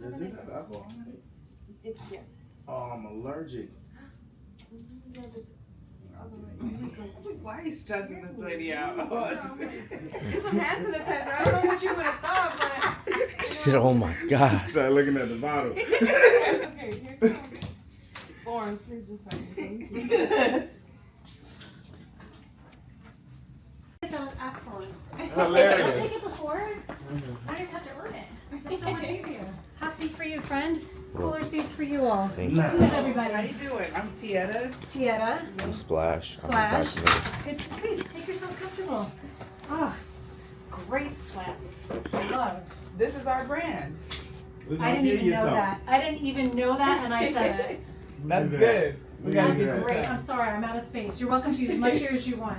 Does this have alcohol in it? Yes. Oh, I'm allergic. Why are you stressing this lady out? It's some hand sanitizer. I don't know what you would have thought, but. She said, "Oh my God." Start looking at the bottle. Okay, here's some forms. Please just sign. Thank you. Afterwards. Hilarious. I'll take it before. I don't even have to earn it. It's so much easier. Hot seat for you, friend. Cooler seats for you all. Thank you. Nice. Who's How everybody? you doing? I'm Tieta. Tieta. I'm Splash. Splash. I'm just Good. Please make yourselves comfortable. Oh, great sweats. Love. This is our brand. We're I gonna didn't give even you know some. that. I didn't even know that, and I said it. That's Look at good. that. We gotta Look get at you that. Great. some. I'm sorry. I'm out of space. You're welcome to use as much here as you want.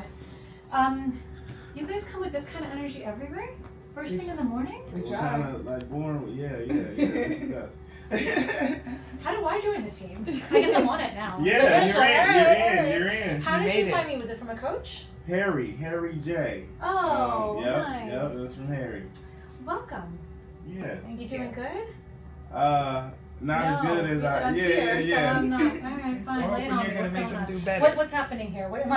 You guys come with this kind of energy everywhere? First thing in the morning? We We're try. kind of like born with, yeah. This is us. How do I join the team? I guess I'm on it now. Yeah, Official. you're in. How You did you made find it. me? Was it from a coach? Harry J. Oh, Yep, nice. Yep, that's from Harry. Welcome. Yes. You doing good? Not as good as you said I'm yeah, here, so yeah. I'm not. All right, fine. We're Lay it hoping on you're me. gonna What's make going them on? do better. What's happening here? What, am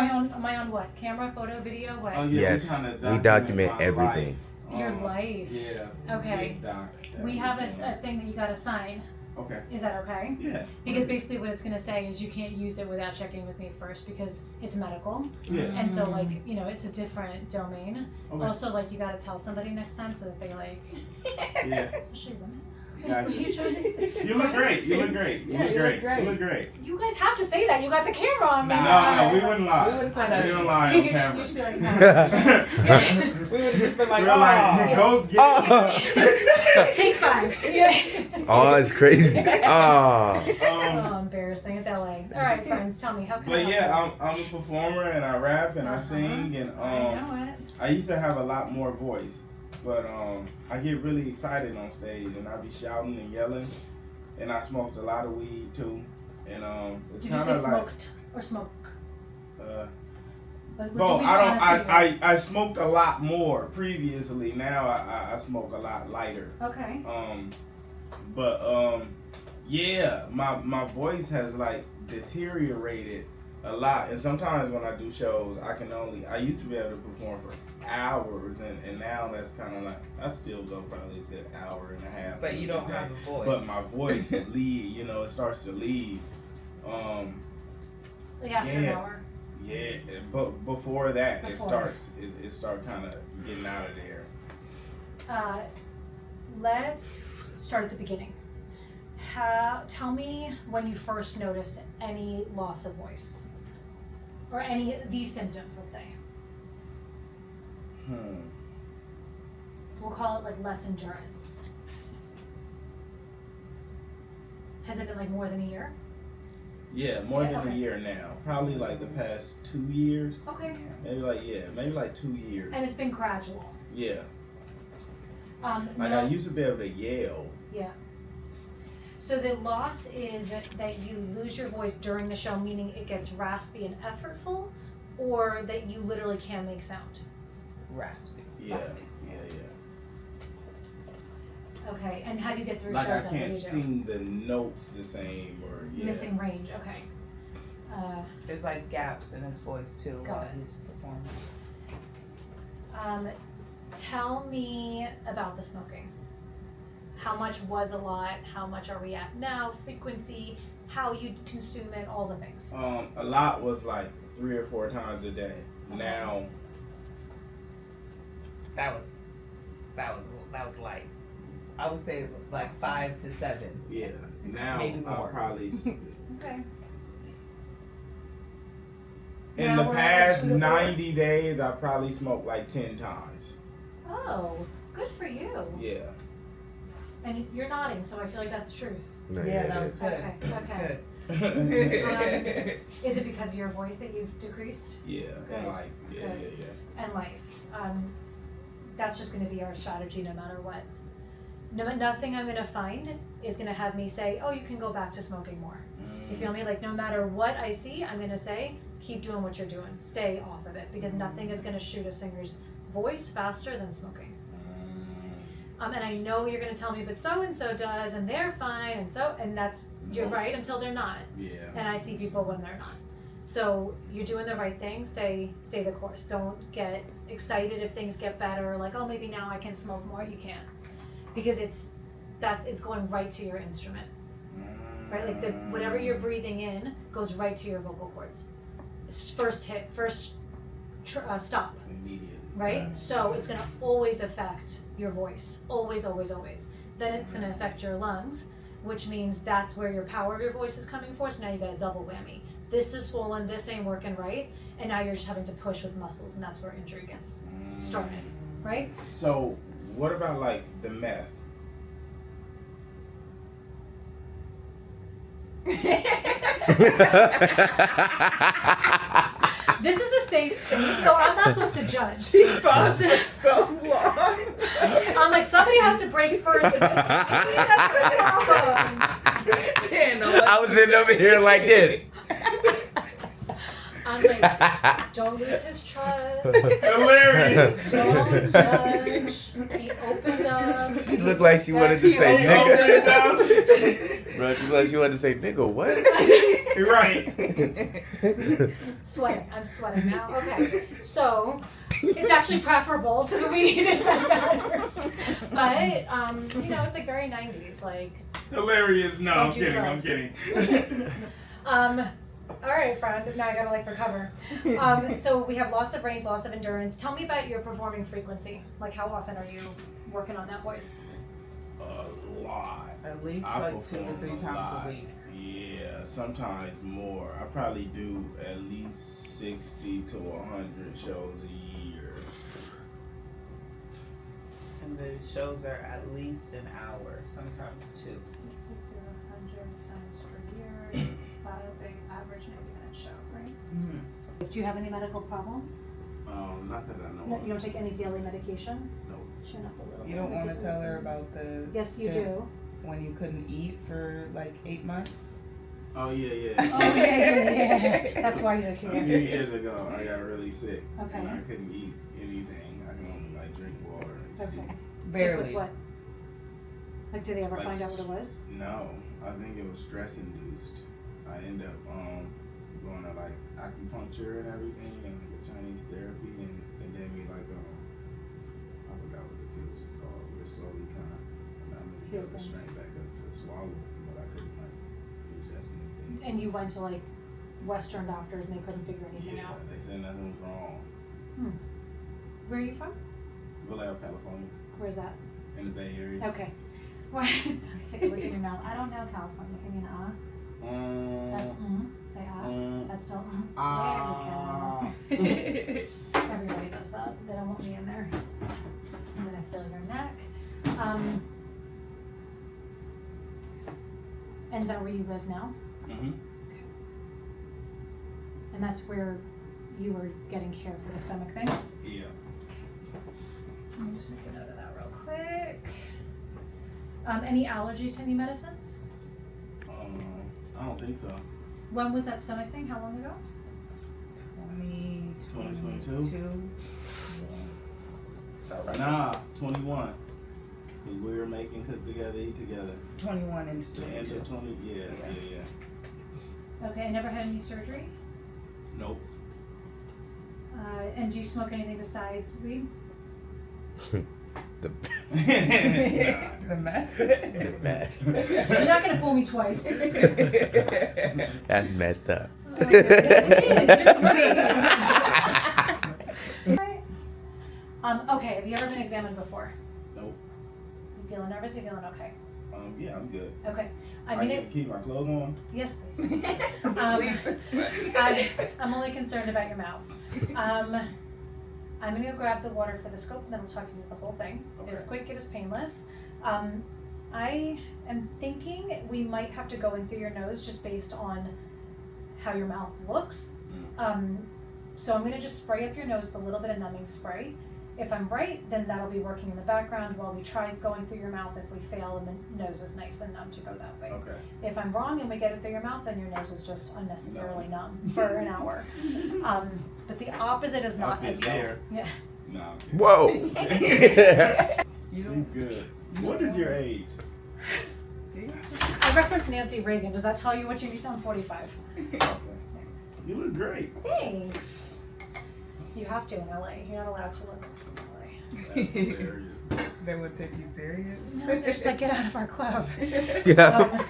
I on what? Camera, photo, video? What? Oh, yeah, Yes, kinda we document my everything. life. Your life. Yeah. Okay. big doc that We have we a doing. thing that you got to sign. Okay. Is that okay? Yeah. Because basically what it's going to say is you can't use it without checking with me first because it's medical. Yeah. And so like, you know, it's a different domain. Okay. Also like you got to tell somebody next time so that they like, Yeah. especially women. Gotcha. You trying to say- You look great. You look great. You Yeah, look you great. look great. You look great. You guys have to say that. You got the camera on me. No, we wouldn't lie. We wouldn't say I that. We know. don't lie You on should- camera. You should be like, no. We would have just been like, We're like, oh. go get it. Take 5. Yeah. Oh, it's crazy. Oh. Oh, embarrassing. It's LA. All right, friends, tell me how can I But help yeah, you? I'm a performer and I rap and I Uh-huh. sing and I know it. I used to have a lot more voice, but I get really excited on stage and I be shouting and yelling, and I smoked a lot of weed too, and it's Did you kind say of like smoked or smoke? well, I smoked a lot more previously. Now I smoke a lot lighter. Okay. But yeah, my voice has like deteriorated a lot, and sometimes when I do shows, I used to be able to perform for hours, and now that's kind of like I still go probably a good hour and a half. But you don't have a voice. But my voice lead, it starts to lead. Like after an yeah. hour. Yeah, but before that, Before. it start kind of getting out of there. Let's start at the beginning. Tell me when you first noticed any loss of voice, or any of these symptoms. Let's say we'll call it like less endurance. Has it been like more than a year? Yeah, more Yeah, than okay. a year now. Probably like the past 2 years. Okay. Maybe like 2 years. And it's been gradual. Yeah. Like No- I used to be able to yell. Yeah. So the loss is that you lose your voice during the show, meaning it gets raspy and effortful, or that you literally can't make sound. Raspy. Yeah. Raspy. Yeah. Okay, and how do you get through Like shows I then? can't What do you do? sing the notes the same or yeah. Missing range, okay. There's like gaps in his voice too Got while it. he's performing. Tell me about the smoking. How much was a lot? How much are we at now? Frequency, how you consume it, all the things. A lot was like 3 or 4 times a day. Okay. Now That was light. I would say like 5 to 7. yeah. Now Maybe I'll more. probably Okay. in Now the we're at past 2 to 4. 90 days I probably smoked like 10 times. Oh, good for you. Yeah. And you're nodding, so I feel like that's the truth. No, Yeah, that it was is. good. Okay, That was okay. good. Is it because of your voice that you've decreased? Yeah, Good. and life. Yeah, Good. yeah. And life. That's just going to be our strategy no matter what. Nothing I'm going to find is going to have me say, oh, you can go back to smoking more. You feel me? Like no matter what I see, I'm going to say, keep doing what you're doing. Stay off of it because nothing is going to shoot a singer's voice faster than smoking. And I know you're gonna tell me, but so and so does, and they're fine, and that's you're right until they're not. Yeah. And I see people when they're not. So you're doing the right thing. Stay the course. Don't get excited if things get better. Like, oh, maybe now I can smoke more. You can't, because it's going right to your instrument, right? Like whatever you're breathing in goes right to your vocal cords. First hit, stop. Immediately. Right? So it's gonna always affect your voice. Always, always, always. Then it's gonna affect your lungs, which means that's where your power of your voice is coming for. So now you got a double whammy. This is swollen, this ain't working right, and now you're just having to push with muscles, and that's where injury gets started, right? So what about like the meth? This is a safe space, so I'm not supposed to judge. She paused it so long. I'm like, somebody has to break first. That's the problem. I was sitting over here like this. I'm like, don't lose his trust. Hilarious. Don't judge. He opened up. She looked like she wanted to say nigga. Bro, she looked like she wanted to say nigga, what? You're right. Sweating. I'm sweating now. Okay. So it's actually preferable to the weed if that matters. But it's like very 90s. Like, Hilarious. No, Don't I'm do kidding. drugs. I'm kidding. All right, friend. Now I gotta recover. So we have loss of range, loss of endurance. Tell me about your performing frequency. Like, how often are you working on that voice? A lot. At least I like 2 to perform 3 a times lot. a week. Yeah, sometimes more. I probably do at least 60 to 100 shows a year. And the shows are at least an hour, sometimes 2. 60 to 100 times per year. That's an average 90-minute show, right? Mm-hmm. Do you have any medical problems? Not that I know. No, of. you don't take any daily medication? No. Chin up a little. You don't want to tell her about the Yes, you stint do. when you couldn't eat for like 8 months? Oh yeah. Oh yeah. That's why you're A few here. years ago, I got really sick, Okay. and I couldn't eat anything. I can only like drink water and Okay. sleep. Sick Barely. with what? Like, did they ever Like, find out what it was? No, I think it was stress induced. I ended up going to like acupuncture and everything, and like a Chinese therapy, and then we like I forgot what the pills was called. We're slowly kind of Heal the things. strength back up to swallow, but I couldn't like ingest anything. And you went to like Western doctors and they couldn't figure anything Yeah, out. they said nothing was wrong. Where are you from? Vallejo, California, Where's that? in the Bay Area. Okay. Well, take a look in your mouth. I don't know California. Give me an That's Say That's still There we go. Everybody does that. They don't want me in there. I'm gonna feel your neck. And is that where you live now? Mm-hmm. And that's where you were getting care for the stomach thing? Yeah. Let me just make a note of that real quick. Any allergies to any medicines? I don't think so. When was that stomach thing? How long ago? 2022? Nah, 21. Cause we were making Cook Together, Eat Together. 21 into The end 22. of 20, yeah. Okay, I never had any surgery? Nope. And do you smoke anything besides weed? The The meth. the meth. You're not gonna fool me twice. That's messed up. Okay, have you ever been examined before? Nope. You feeling nervous? You feeling okay? Yeah, I'm good. Okay. I I'm get gonna, to keep my clothes on. yes, please. Please, it's funny. I'm only concerned about your mouth. I'm gonna go grab the water for the scope and then we'll talk about the whole thing. It is Okay. quick, it is painless. I am thinking we might have to go in through your nose just based on how your mouth looks. So I'm gonna just spray up your nose with a little bit of numbing spray. If I'm right, then that'll be working in the background while we try going through your mouth. If we fail and the nose is nice and numb to go that way. Okay. If I'm wrong and we get it through your mouth, then your nose is just unnecessarily numb for an hour. But the opposite is not I've been ideal. there. Yeah. No. Whoa. She's good. What is your age? I referenced Nancy Reagan. Does that tell you what you need? I'm 45. Okay. You look great. Thanks. You have to in LA. You're not allowed to look in LA. That's hilarious. They would take you serious. No, they're just like, get out of our club. Yeah.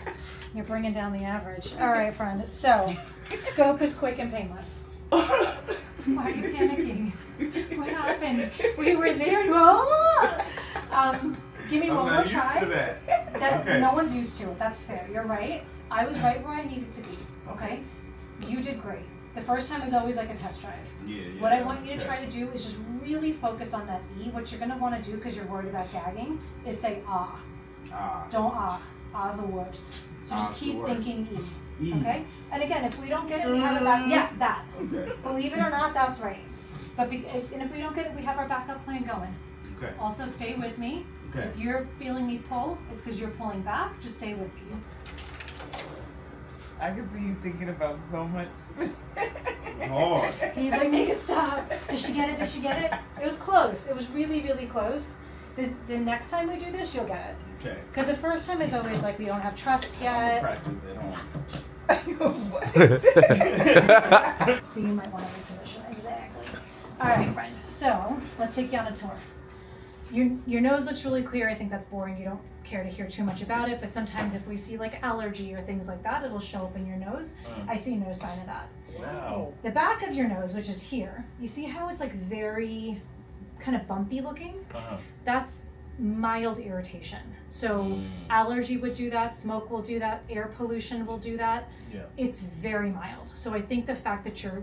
You're bringing down the average. All right, friend. So, scope is quick and painless. Why are you panicking? What happened? We were there. Give me one more try. That Okay. No one's used to it. That's fair. You're right. I was right where I needed to be. Okay. You did great. The first time is always like a test drive. Yeah. What I want you to try to do is just really focus on that E. What you're gonna want to do, because you're worried about gagging, is say ah. Don't ah. Ah's the worst. So just Ah's keep the worst. thinking E. E. Okay? And again, if we don't get it, we have it back. Yeah, that. Okay. Believe it or not, that's right. But and if we don't get it, we have our backup plan going. Okay. Also, stay with me. Okay. If you're feeling me pull, it's because you're pulling back. Just stay with me. I can see you thinking about so much. Hard. He's like, make it stop. Did she get it? Did she get it? It was close. It was really, really close. The next time we do this, you'll get it. Okay. Because the first time is always like, we don't have trust I'm gonna yet. practice at home. What? So you might want to reposition. Exactly. All right, friend. So let's take you on a tour. Your nose looks really clear. I think that's boring. You don't care to hear too much about it. But sometimes if we see like allergy or things like that, it'll show up in your nose. I see no sign of that. Wow. The back of your nose, which is here, you see how it's like very kind of bumpy looking? Uh-huh. That's mild irritation. So allergy would do that, smoke will do that, air pollution will do that. Yeah. It's very mild. So I think the fact that you're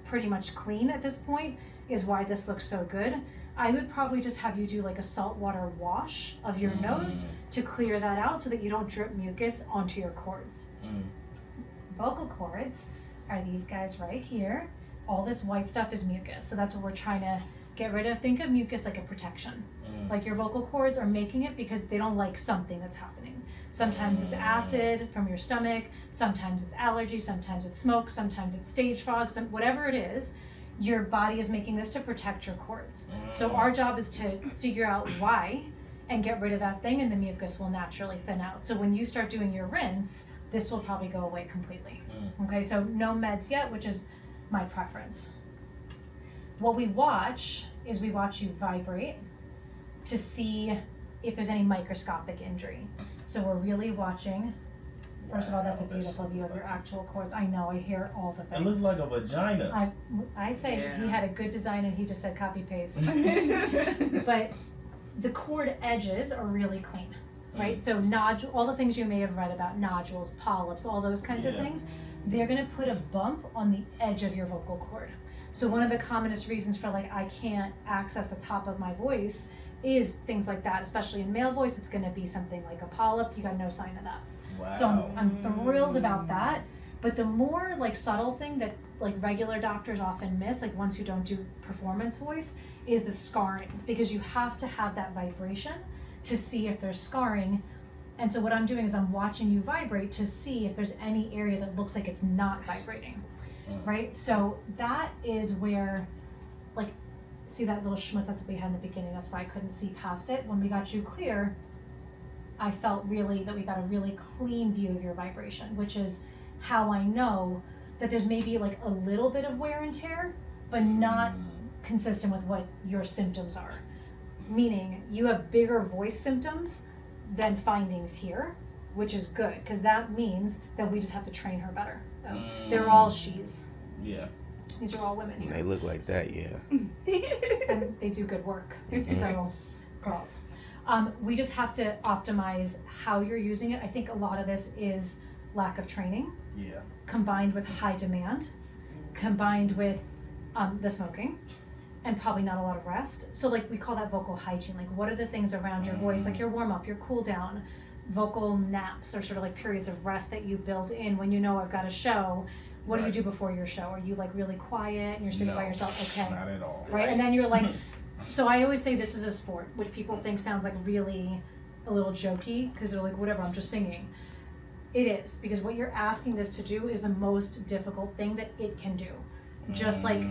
pretty much clean at this point is why this looks so good. I would probably just have you do like a saltwater wash of your nose to clear that out so that you don't drip mucus onto your cords. Vocal cords are these guys right here. All this white stuff is mucus. So that's what we're trying to get rid of. Think of mucus like a protection. Like your vocal cords are making it because they don't like something that's happening. Sometimes it's acid from your stomach, sometimes it's allergy, sometimes it's smoke, sometimes it's stage fog, whatever it is, your body is making this to protect your cords. So our job is to figure out why and get rid of that thing, and the mucus will naturally thin out. So when you start doing your rinse, this will probably go away completely. Okay, so no meds yet, which is my preference. What we watch is we watch you vibrate to see if there's any microscopic injury. So we're really watching. First of all, that's a beautiful view of your actual cords. I know, I hear all the things. It looks like a vagina. I say he had a good design and he just said copy paste. But the cord edges are really clean, right? So all the things you may have read about, nodules, polyps, all those kinds of things, they're gonna put a bump on the edge of your vocal cord. So one of the commonest reasons for like, I can't access the top of my voice is things like that, especially in male voice. It's gonna be something like a polyp. You got no sign of that. Wow. So I'm thrilled about that. But the more like subtle thing that like regular doctors often miss, like ones who don't do performance voice, is the scarring, because you have to have that vibration to see if there's scarring. And so what I'm doing is I'm watching you vibrate to see if there's any area that looks like it's not vibrating, right? So that is where, like, see that little schmutz, that's what we had in the beginning. That's why I couldn't see past it. When we got you clear, I felt really that we got a really clean view of your vibration, which is how I know that there's maybe like a little bit of wear and tear, but not consistent with what your symptoms are. Meaning you have bigger voice symptoms than findings here, which is good, because that means that we just have to train her better. So they're all she's. Yeah. These are all women here. They look like that, yeah. And they do good work. So, girls. We just have to optimize how you're using it. I think a lot of this is lack of training, combined with high demand, combined with the smoking, and probably not a lot of rest. So like we call that vocal hygiene. Like what are the things around your voice, like your warm up, your cool down, vocal naps, or sort of like periods of rest that you build in when you know I've got a show. What do you do before your show? Are you like really quiet and you're sitting by yourself? Okay. Not at all. Right? And then you're like, so I always say this is a sport, which people think sounds like really a little jokey, because they're like, whatever, I'm just singing. It is, because what you're asking this to do is the most difficult thing that it can do. Just like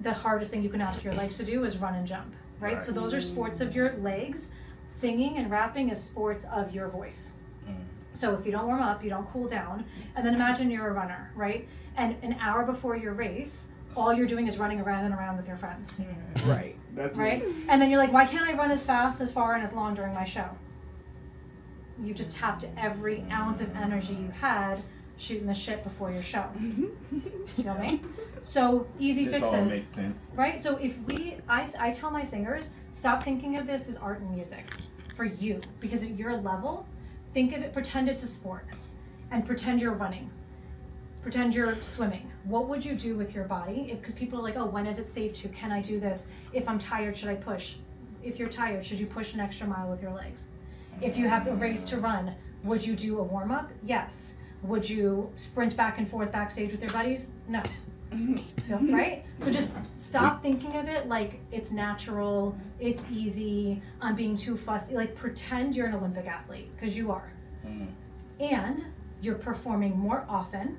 the hardest thing you can ask your legs to do is run and jump, right? So those are sports of your legs. Singing and rapping is sports of your voice. Mm. So if you don't warm up, you don't cool down, and then imagine you're a runner, right? And an hour before your race, all you're doing is running around and around with your friends, Right. That's right? Me. And then you're like, why can't I run as fast, as far, and as long during my show? You just tapped every ounce of energy you had shooting the shit before your show. You feel me? So easy This fixes. all makes sense. Right? So if I tell my singers, stop thinking of this as art and music for you, because at your level, think of it, pretend it's a sport, and pretend you're running, pretend you're swimming. What would you do with your body? Because people are like, oh, when is it safe to? Can I do this? If I'm tired, should I push? If you're tired, should you push an extra mile with your legs? If you have a race to run, would you do a warm up? Yes. Would you sprint back and forth backstage with your buddies? No. Right? So just stop thinking of it like it's natural, it's easy, I'm being too fussy. Like pretend you're an Olympic athlete, because you are. Mm. And you're performing more often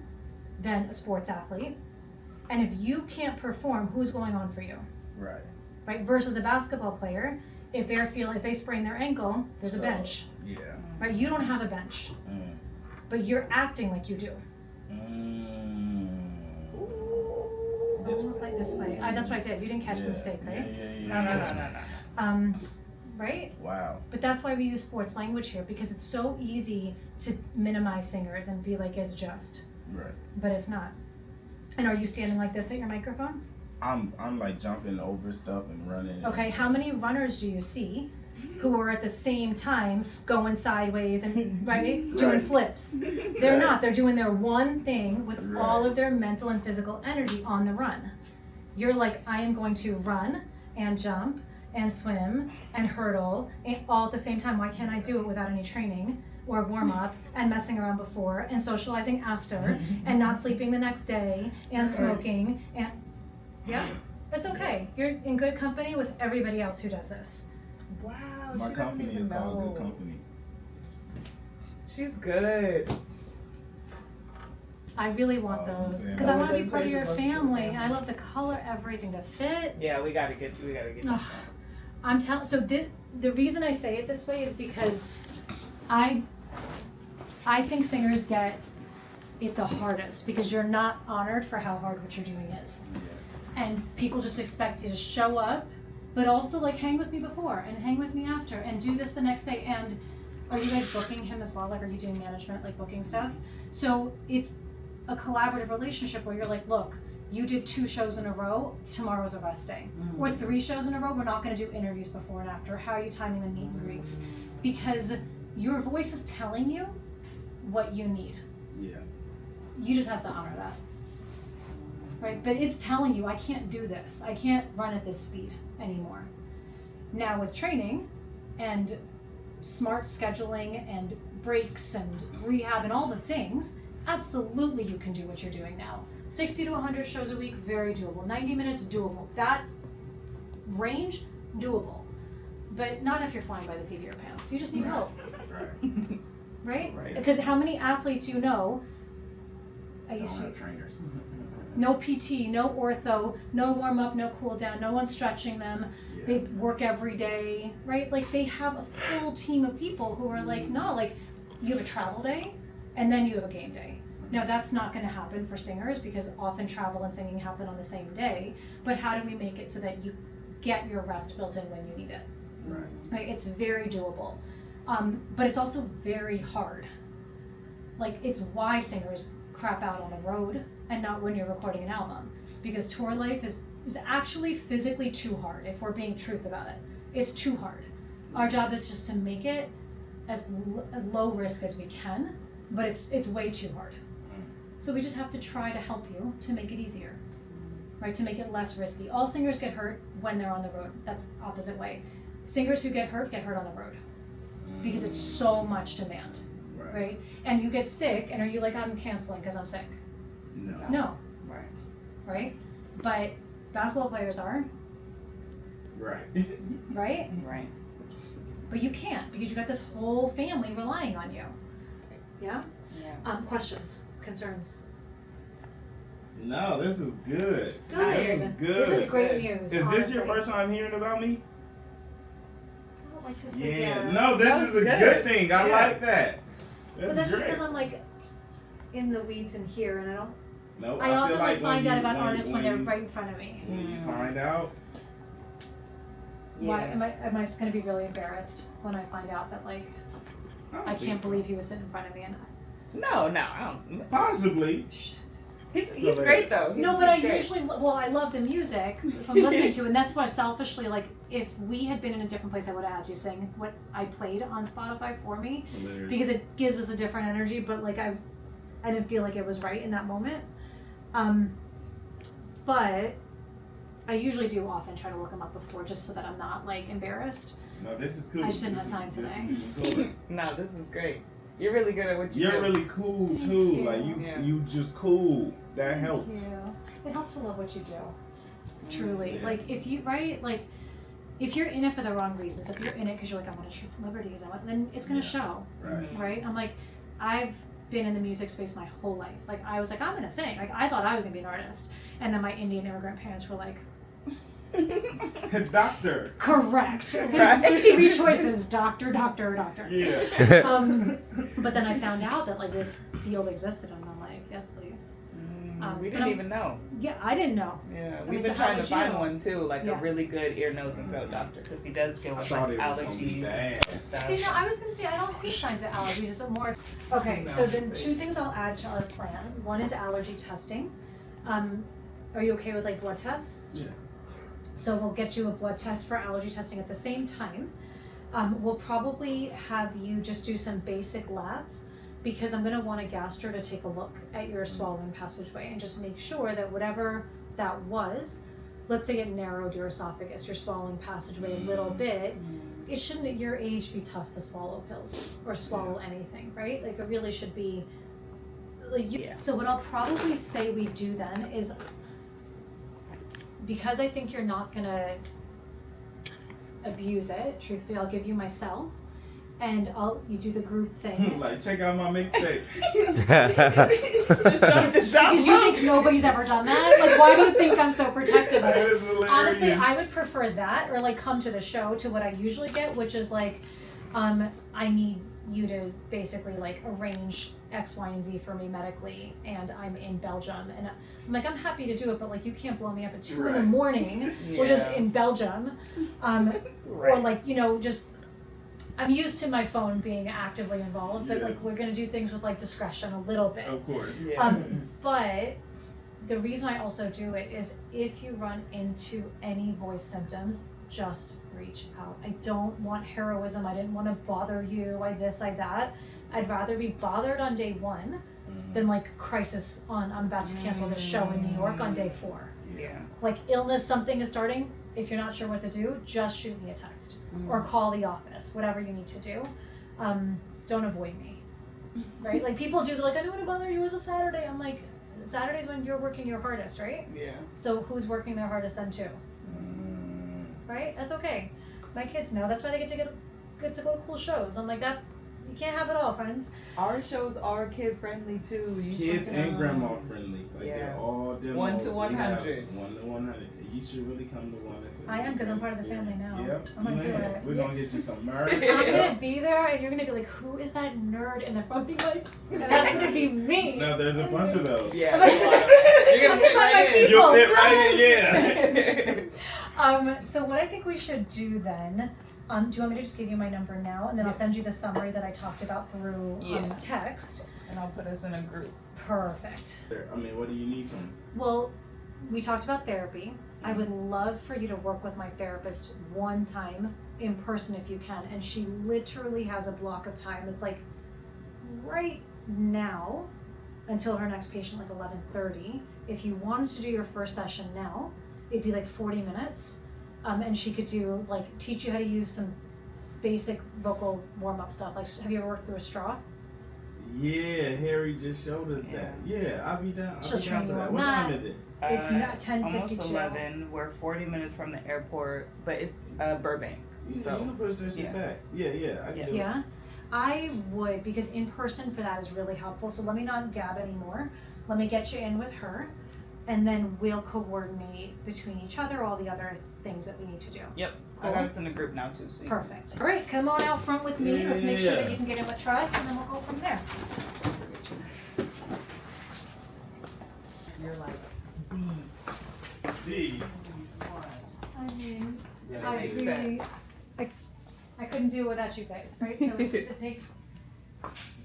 than a sports athlete. And if you can't perform, who's going on for you? Right. Right? Versus a basketball player, if they sprain their ankle, there's a bench. Yeah. Right? You don't have a bench, Mm. but you're acting like you do. It's almost like this way. That's what I did. You didn't catch the mistake, right? No. Right? Wow. But that's why we use sports language here, because it's so easy to minimize singers and be like, it's just. Right. But it's not. And are you standing like this at your microphone? I'm like jumping over stuff and running. Okay, how many runners do you see who are at the same time going sideways and doing Right. flips? They're Right. not. They're doing their one thing with Right. all of their mental and physical energy on the run. You're like, I am going to run and jump and swim and hurdle and all at the same time. Why can't I do it without any training or warm up and messing around before and socializing after and not sleeping the next day and smoking and yeah, it's okay. You're in good company with everybody else who does this. Wow. My she company doesn't is even called know. Goodcompenny. She's good. I really want Oh, those yeah. because I want to be Those part of days your is like your family. family. I love the color, everything, the fit. Yeah, we gotta get Ugh. I'm telling. So the reason I say it this way is because I think singers get it the hardest because you're not honored for how hard what you're doing is, and people just expect you to show up, but also like hang with me before and hang with me after and do this the next day. And are you guys booking him as well? Like, are you doing management, like booking stuff? So it's a collaborative relationship where you're like, look, you did 2 shows in a row, tomorrow's a rest day. Or 3 shows in a row, we're not gonna do interviews before and after. How are you timing the meet and greets? Because your voice is telling you what you need. Yeah. You just have to honor that. Right? But it's telling you, I can't do this. I can't run at this speed anymore. Now with training and smart scheduling and breaks and rehab and all the things, absolutely you can do what you're doing now. 60 to 100 shows a week, very doable. 90 minutes, doable. That range, doable. But not if you're flying by the seat of your pants. You just need help, Right. right? Right. Because how many athletes you know, I Don't used to, have trainers. no PT, no ortho, no warm up, no cool down, no one stretching them. Yeah. They work every day, right? Like they have a full team of people who are like, no, like you have a travel day and then you have a game day. Now that's not going to happen for singers because often travel and singing happen on the same day. But how do we make it so that you get your rest built in when you need it? Right. Right? It's very doable, but it's also very hard. Like it's why singers crap out on the road and not when you're recording an album, because tour life is actually physically too hard. If we're being truth about it, it's too hard. Our job is just to make it as low risk as we can, but it's way too hard. So we just have to try to help you to make it easier, right? To make it less risky. All singers get hurt when they're on the road. That's opposite way. Singers who get hurt on the road because it's so much demand, right? And you get sick, and are you like, I'm canceling because I'm sick? No. No, Right. right? But basketball players are, Right. right? Right. But you can't because you got this whole family relying on you. Yeah? Yeah. Questions, concerns? No, this is good. Good. This is good. This is great news. Is this your honestly. first time hearing about me? don't like to sleep Yeah, yet. no, this That's is a good. good thing. I Yeah. like that. But that's just great. because I'm like in the weeds in here, and I don't. No, I often feel like find out about when artists when they're you- right in front of me. When you find out, Why Yeah. am I gonna be really embarrassed when I find out that like don't I think can't so. believe he was sitting in front of me and No, I don't. Possibly. shit. He's great though. No, but I usually I love the music from listening to, and that's why selfishly, like if we had been in a different place, I would have had you sing what I played on Spotify for me because it gives us a different energy. But like I didn't feel like it was right in that moment. But I usually do often try to look them up before just so that I'm not like embarrassed. No, this is cool. I just didn't This have time is- today. This is cooler. No, this is great. You're really good at what you do. You're really cool Thank too. you. Like Yeah. you just cool. That helps. Thank you. It helps to love what you do. Truly. Yeah. Like if you if you're in it for the wrong reasons, if you're in it because you're like, I want to treat celebrities, then it's gonna Yeah. show, Right. right? I'm like, I've been in the music space my whole life. Like I was like, I'm gonna sing. Like I thought I was gonna be an artist, and then my Indian immigrant parents were like, Doctor. correct. There's, Right. there's three choices: doctor, doctor, or doctor. Yeah. But then I found out that like this field existed, and I'm like, yes, please. We but didn't even know. Yeah, I didn't know. Yeah, mean, we've so been how trying to would you find know? one too, like Yeah. a really good ear, nose, and throat doctor, because he does deal I with thought like it was gonna be allergies bad. and stuff. See, no, I was gonna say I don't see signs of allergies. It's more. Okay, so then two things I'll add to our plan. One is allergy testing. Are you okay with like blood tests? Yeah. So we'll get you a blood test for allergy testing at the same time. We'll probably have you just do some basic labs because I'm gonna want a gastro to take a look at your swallowing passageway and just make sure that whatever that was, let's say it narrowed your esophagus, your swallowing passageway a little bit. It shouldn't at your age be tough to swallow pills or swallow anything, right? Like it really should be like you. Yeah. So what I'll probably say we do then is, because I think you're not gonna abuse it, truthfully, I'll give you my cell and you do the group thing. Like check out my mixtape. Just dropped this out. Because you think nobody's ever done that? Like, why do you think I'm so protective of That it? is hilarious. Honestly, I would prefer that, or like come to the show to what I usually get, which is like, I need you to basically like arrange X, Y, and Z for me medically, and I'm in Belgium, and I'm like, I'm happy to do it, but like, you can't blow me up at 2 in the Right. morning, which is Yeah. in Belgium, or Right. like, just. I'm used to my phone being actively involved, but Yeah. like we're gonna do things with like discretion a little bit. Of course. Yeah. But the reason I also do it is if you run into any voice symptoms, just reach out. I don't want heroism. I didn't want to bother you. I this, I that. I'd rather be bothered on day 1 than like crisis on I'm about to cancel the show in New York on day 4. Yeah. Like illness, something is starting. If you're not sure what to do, just shoot me a text or call the office, whatever you need to do. Don't avoid me, right? Like people do, they're like, I don't want to bother you, it was a Saturday. I'm like, Saturday's when you're working your hardest, right? Yeah. So who's working their hardest then too, right? That's okay. My kids know, that's why they get to go to cool shows. I'm like, you can't have it all, friends. Our shows are kid friendly too. You Kids should and know. grandma friendly. Like Yeah. they're all demos. 1 to We 100. have 1 to 100. You should really come to one. That's a I am, really 'cause I'm great part of the family experience. now. Yep. I'm gonna do Man, it. We're gonna get you some merch. I'm gonna be there and you're gonna be like, who is that nerd in the front being like, and that's gonna be me. No, there's a bunch of those. Yeah. You're gonna fit Find my right in. people. You'll fit right in, yeah. So what I think we should do then, do you want me to just give you my number now, and then I'll send you the summary that I talked about through Yeah. text. And I'll put us in a group. Perfect. I mean, what do you need from me? Well, we talked about therapy. I would love for you to work with my therapist one time in person if you can, and she literally has a block of time. It's like right now until her next patient, like 11:30. If you wanted to do your first session now, it'd be like 40 minutes. And she could do teach you how to use some basic vocal warm-up stuff. Like, have you ever worked through a straw? Yeah, Harry just showed us Yeah. that. Yeah, I'll be down. She'll I'll be train down for you that. on What time that. is it? It's not Almost 10:52. 11. We're 40 minutes from the airport, but it's Burbank. Yeah, So you can push that shit yeah. back. Yeah, I can do it. Yeah, I would, because in person for that is really helpful. So let me not gab anymore. Let me get you in with her, and then we'll coordinate between each other all the other things that we need to do. Yep. I Cool. got us in a group now too. So you- Perfect. All right, come on out front with me. Let's make sure that Yeah. you can get in with trust, and then we'll go from there. You're like D. I mean, That I makes really, sense. I couldn't do it without you guys, right? So it's just, it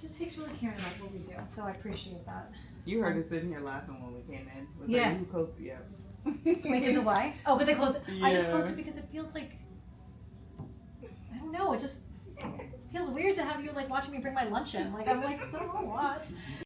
just takes really caring about what we do. So I appreciate that. You heard us sitting here laughing when we came in. Was Yeah. Like, you close, yeah. Wait, because of why? Oh, because they closed it. I just Yeah. closed it because it feels like, I don't know, it just feels weird to have you like watching me bring my lunch in. Like I'm like, I don't know what.